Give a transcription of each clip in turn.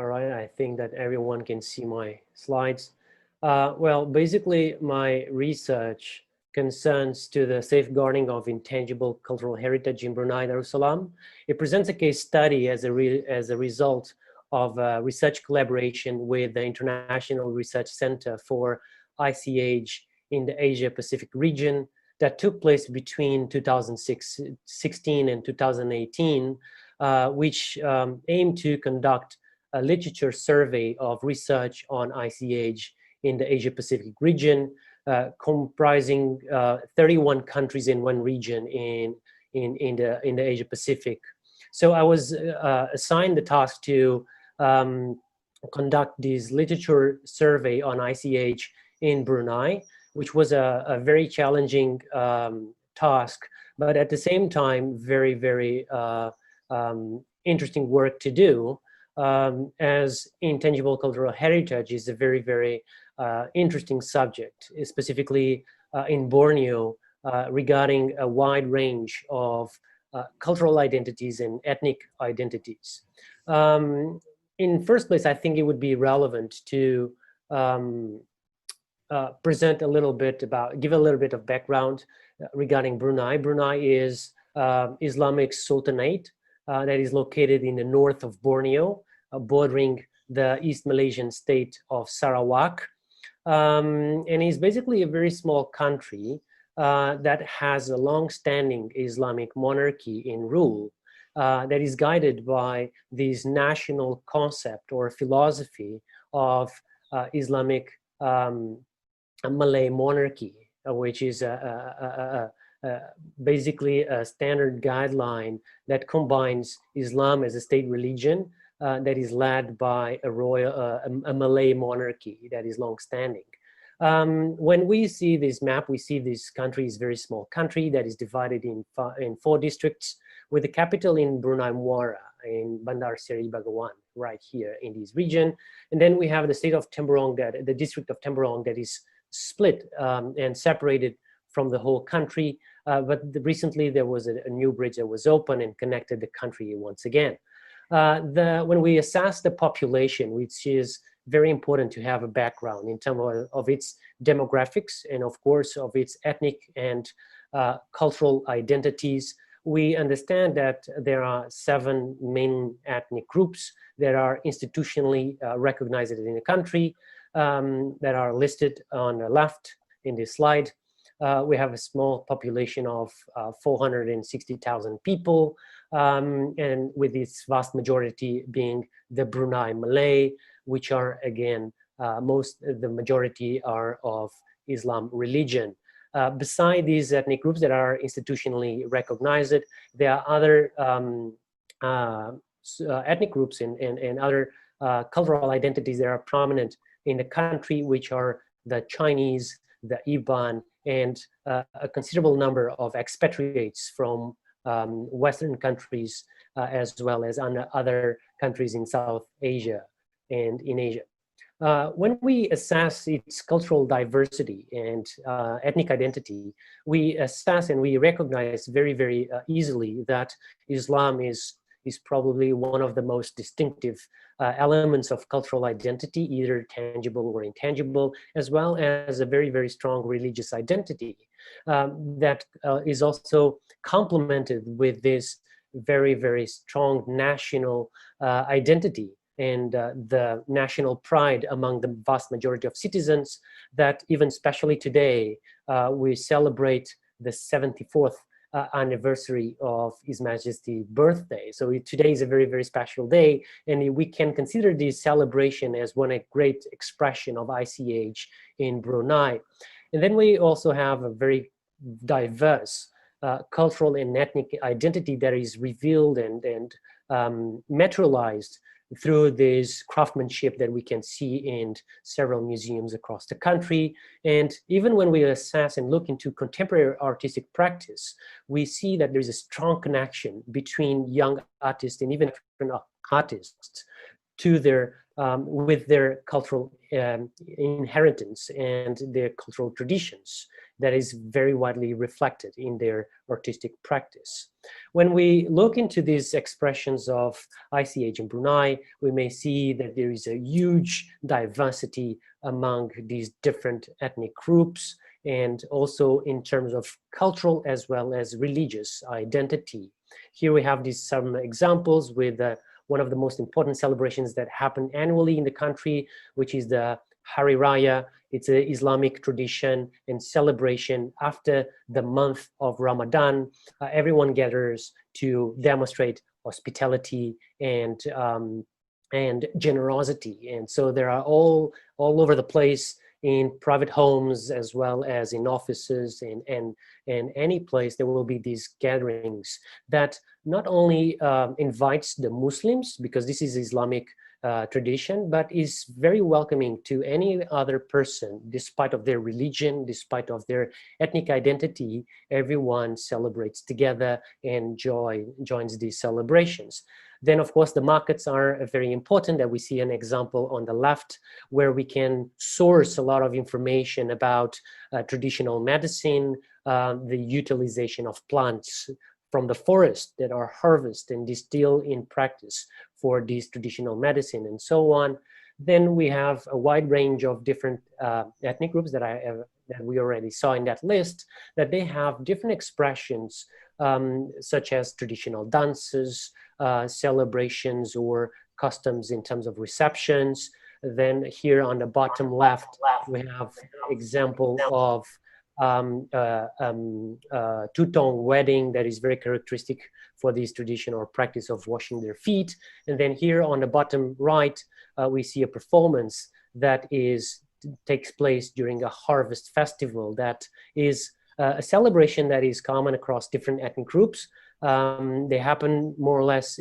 All right, I think that everyone can see my slides. Well, basically, my research concerns to the safeguarding of intangible cultural heritage in Brunei Darussalam. It presents a case study as a result of research collaboration with the International Research Center for ICH in the Asia-Pacific region that took place between 2016 and 2018, which aimed to conduct a literature survey of research on ICH in the Asia-Pacific region, comprising 31 countries in one region in the Asia-Pacific. So I was assigned the task to conduct this literature survey on ICH in Brunei, which was a very challenging task, but at the same time, very, very interesting work to do, as intangible cultural heritage is a very, very interesting subject, specifically in Borneo, regarding a wide range of cultural identities and ethnic identities. In first place, I think it would be relevant to present a little bit about, give a little bit of background regarding Brunei. Brunei is Islamic Sultanate that is located in the north of Borneo, bordering the East Malaysian state of Sarawak. And is basically a very small country that has a long-standing Islamic monarchy in rule that is guided by this national concept or philosophy of Islamic Malay monarchy, which is basically a standard guideline that combines Islam as a state religion that is led by a Malay monarchy that is long-standing. When we see this map, we see this country is a very small country that is divided in 4 districts, with the capital in Brunei Muara, in Bandar Seri Begawan, right here in this region. And then we have the state of Temburong, the district of Temburong, that is split and separated from the whole country. But recently there was a new bridge that was open and connected the country once again. When we assess the population, which is very important to have a background in terms of its demographics and of course of its ethnic and cultural identities, we understand that there are 7 main ethnic groups that are institutionally recognized in the country, that are listed on the left in this slide. We have a small population of 460,000 people, and with its vast majority being the Brunei Malay, which are again, the majority are of Islam religion. Beside these ethnic groups that are institutionally recognized, there are other ethnic groups and other cultural identities that are prominent in the country, which are the Chinese, the Iban, and a considerable number of expatriates from Western countries, as well as other countries in South Asia and in Asia. When we assess its cultural diversity and ethnic identity, we assess and we recognize very, very easily that Islam is probably one of the most distinctive elements of cultural identity, either tangible or intangible, as well as a very, very strong religious identity that is also complemented with this very, very strong national identity and the national pride among the vast majority of citizens, that even especially today, we celebrate the 74th anniversary of His Majesty's birthday. So today is a very, very special day, and we can consider this celebration as a great expression of ICH in Brunei. And then we also have a very diverse cultural and ethnic identity that is revealed and materialized through this craftsmanship that we can see in several museums across the country. And even when we assess and look into contemporary artistic practice, we see that there's a strong connection between young artists and even artists to their with their cultural inheritance and their cultural traditions that is very widely reflected in their artistic practice. When we look into these expressions of ICH in Brunei, we may see that there is a huge diversity among these different ethnic groups, and also in terms of cultural as well as religious identity. Here we have some examples with one of the most important celebrations that happen annually in the country, which is the Hari Raya. It's an Islamic tradition and celebration after the month of Ramadan. Everyone gathers to demonstrate hospitality and generosity. And so there are all over the place in private homes as well as in offices and any place there will be these gatherings that not only invites the Muslims, because this is Islamic tradition, but is very welcoming to any other person, despite of their religion, despite of their ethnic identity. Everyone celebrates together and joins these celebrations. Then, of course, the markets are very important. That we see an example on the left where we can source a lot of information about traditional medicine, the utilization of plants from the forest that are harvested and distilled in practice for this traditional medicine and so on. Then we have a wide range of different ethnic groups that we already saw in that list, that they have different expressions such as traditional dances, celebrations or customs in terms of receptions. Then here on the bottom left, we have example of two-tone wedding that is very characteristic for this tradition or practice of washing their feet. And then here on the bottom right, we see a performance that takes place during a harvest festival. That is a celebration that is common across different ethnic groups. They happen more or less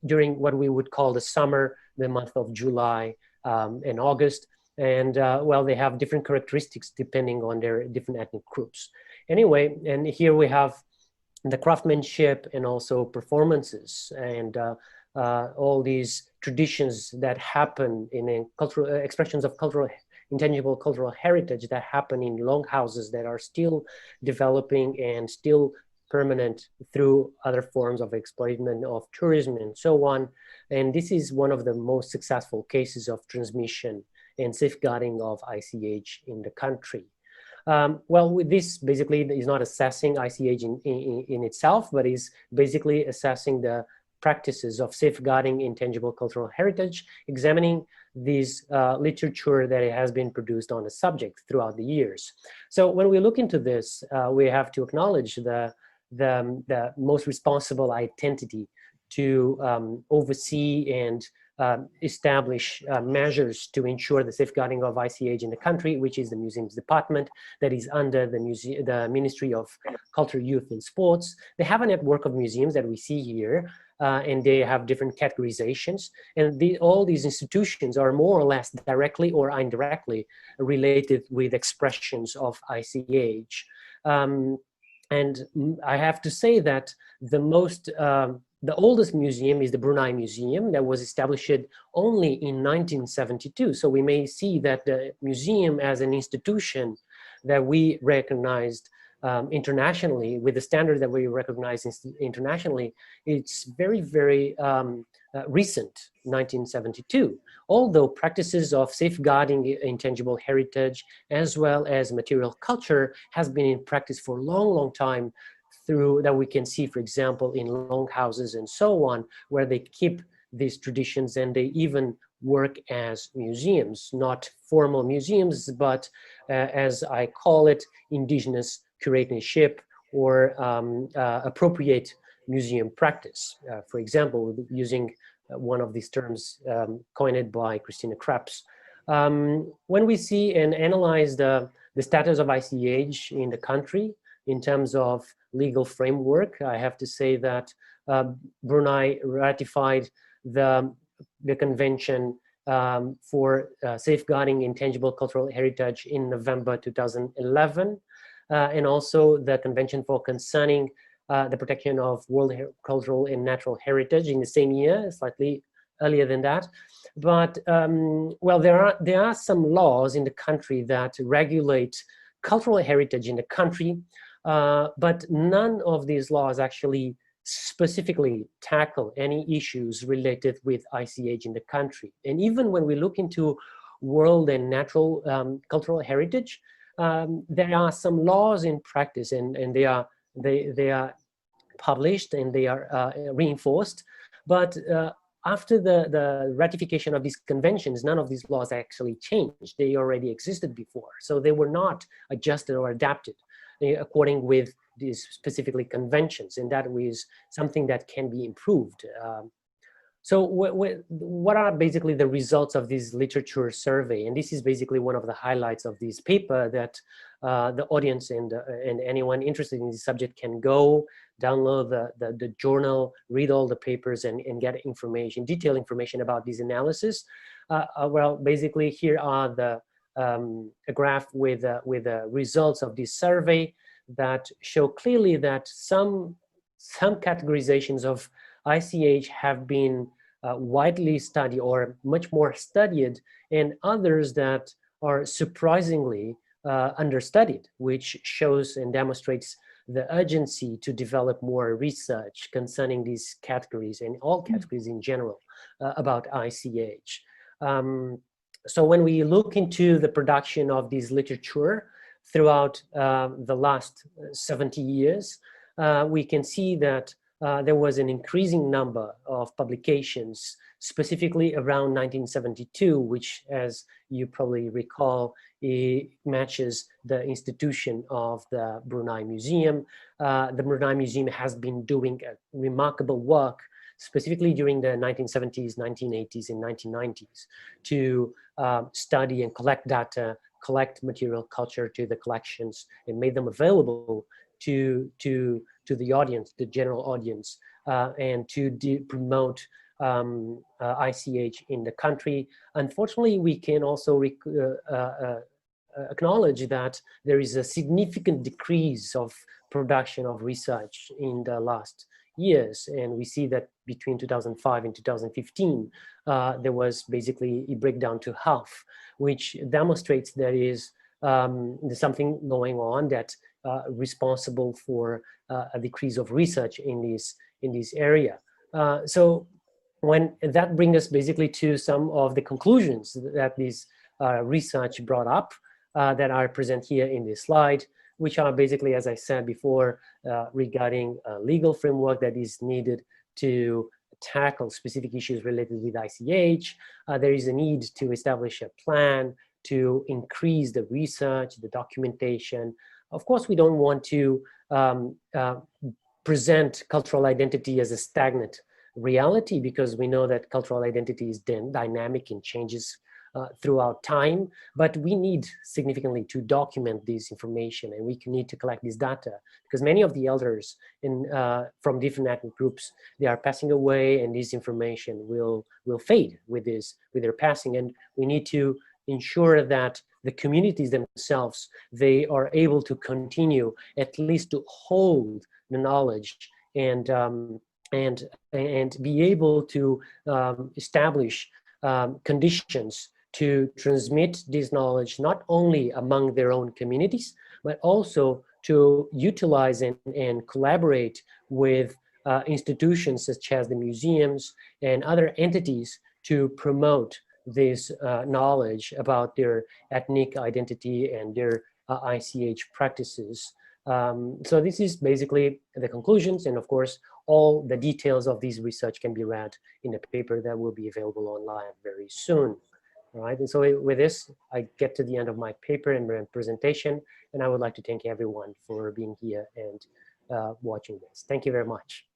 during what we would call the summer, the month of July and August. And well, they have different characteristics depending on their different ethnic groups. Anyway, and here we have the craftsmanship and also performances and all these traditions that happen in cultural expressions of intangible cultural heritage that happen in longhouses that are still developing and still permanent through other forms of exploitation of tourism and so on. And this is one of the most successful cases of transmission and safeguarding of ICH in the country. Well, this basically is not assessing ICH in itself, but is basically assessing the practices of safeguarding intangible cultural heritage, examining this literature that has been produced on the subject throughout the years. So when we look into this, we have to acknowledge the most responsible identity to oversee and establish measures to ensure the safeguarding of ICH in the country, which is the Museums Department that is under the Ministry of Culture, Youth and Sports. They have a network of museums that we see here, and they have different categorizations. And all these institutions are more or less directly or indirectly related with expressions of ICH. And I have to say that the oldest museum is the Brunei Museum that was established only in 1972. So we may see that the museum as an institution that we recognized internationally, with the standards that we recognize internationally, it's very, very recent, 1972. Although practices of safeguarding intangible heritage as well as material culture has been in practice for a long, long time, through that we can see, for example, in longhouses and so on, where they keep these traditions and they even work as museums, not formal museums, but as I call it, indigenous curatorship or appropriate museum practice. For example, using one of these terms coined by Christina Krebs. When we see and analyze the status of ICH in the country in terms of legal framework, I have to say that Brunei ratified the Convention for Safeguarding Intangible Cultural Heritage in November 2011, and also the Convention for Concerning the Protection of World Cultural and Natural Heritage in the same year, slightly earlier than that. But well, there are some laws in the country that regulate cultural heritage in the country, but none of these laws actually specifically tackle any issues related with ICH in the country. And even when we look into world and natural cultural heritage, there are some laws in practice, and they are published and they are reinforced. But after the ratification of these conventions, none of these laws actually changed. They already existed before, so they were not adjusted or adapted according with these specifically conventions, and that was something that can be improved. So what are basically the results of this literature survey? And this is basically one of the highlights of this paper that the audience and anyone interested in this subject can go download the journal, read all the papers, and get information, detailed information about this analysis. Well, basically here are a graph with the results of this survey that show clearly that some categorizations of ICH have been widely studied or much more studied, and others that are surprisingly understudied, which shows and demonstrates the urgency to develop more research concerning these categories and all categories in general about ICH. So when we look into the production of this literature throughout the last 70 years, we can see that there was an increasing number of publications, specifically around 1972, which, as you probably recall, it matches the institution of the Brunei Museum. The Brunei Museum has been doing a remarkable work, specifically during the 1970s, 1980s, and 1990s, to study and collect data, collect material culture to the collections, and made them available to the audience, the general audience, and to promote ICH in the country. Unfortunately, we can also acknowledge that there is a significant decrease of production of research in the last years, and we see that between 2005 and 2015 there was basically a breakdown to half, which demonstrates there is there's something going on that responsible for a decrease of research in this area. So when that brings us basically to some of the conclusions that this research brought up that are present here in this slide, which are basically, as I said before, regarding a legal framework that is needed to tackle specific issues related with ICH. There is a need to establish a plan to increase the research, the documentation. Of course, we don't want to present cultural identity as a stagnant reality, because we know that cultural identity is dynamic and changes throughout time, but we need significantly to document this information, and we need to collect this data, because many of the elders from different ethnic groups, they are passing away, and this information will fade with their passing, and we need to ensure that the communities themselves, they are able to continue at least to hold the knowledge and be able to establish conditions to transmit this knowledge not only among their own communities, but also to utilize and collaborate with institutions such as the museums and other entities to promote this knowledge about their ethnic identity and their ICH practices. So this is basically the conclusions, and of course, all the details of this research can be read in a paper that will be available online very soon. All right, and so with this, I get to the end of my paper and my presentation, and I would like to thank everyone for being here and watching this. Thank you very much.